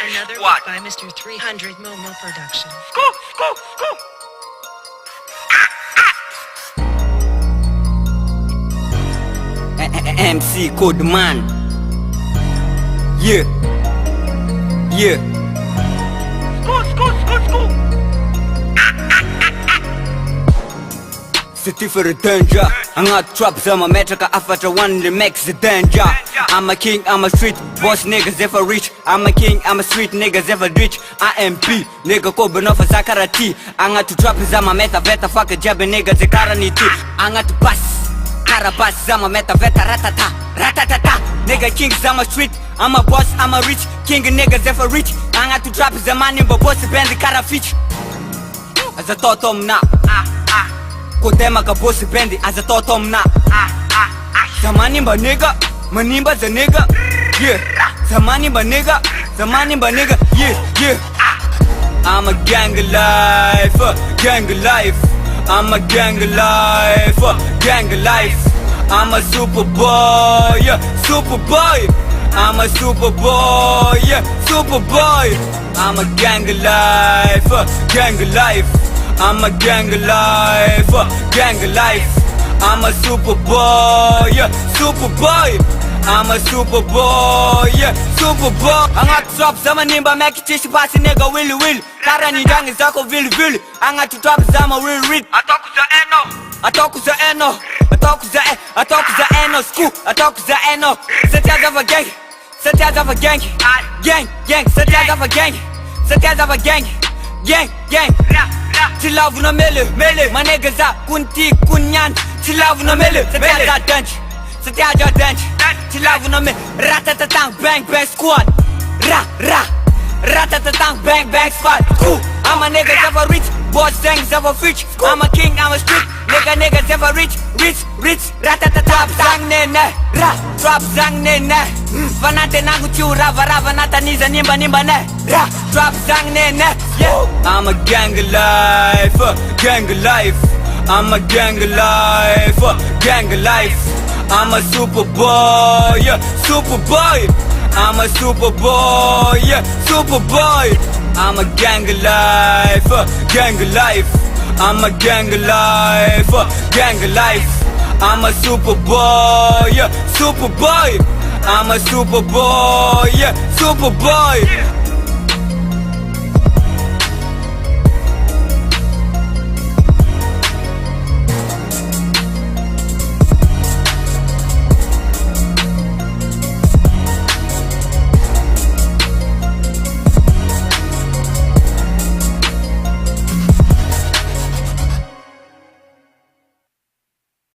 Another Squad. by Mr. 300 Momo Production. MC Kodman. Yeah. City for the danger. I'm not traps, I'm a metric after one that makes the danger. I'm a king, I'm a street boss, niggas ever rich. I'm a king, I'm a street niggas ever rich. IMP, nigga kodman of a zakarati. I'm not to traps, I'm a meta veta, fuck a jab niggas a karaniti. I'm not to pass, carabas, I'm a meta veta ratata. Nigga kings, I'm a street, I'm a boss, I'm a rich. King niggas ever rich. I'm not to traps, I'm a nimba boss, band the carafich. As a totom na. Kodema ka bossy bendi as a totom na. Zamanimba nigga, manimba the nigga. Yeah, zamanimba nigga, yeah. I'm a gang life, I'm a gang life. I'm a super boy, I'm a super boy. I'm a gang life. I'm a gang life. I'm a super boy. I'm a super boy. I'm at top, sama nimba make it tishi pasi nigga willy. Kara ni jangi zako vili. I'm at top, sama real read. Atokuza eno. School, atokuza eno. Setiaza va gang. Gang. Setiaza va gang. Tilavu na mele, my niggas are kunyan. Tilavu na mele, setiaja dance. Tilavu na mele, ratatatang bang squad. Ratatatang bang squad. Cool, I'm a niggas ever rich, boss things ever rich. I'm a king, I'm a street, niggas ever rich. Ratatatap zang nene, trap zang nene. Vanate nangu chura, varava nata niza nimba ne. Trap zang nene, yeah. I'm a gang life. I'm a gang life. I'm a super boy. I'm a super boy. I'm a gang life. I'm a gang life. I'm a super boy. I'm a super boy.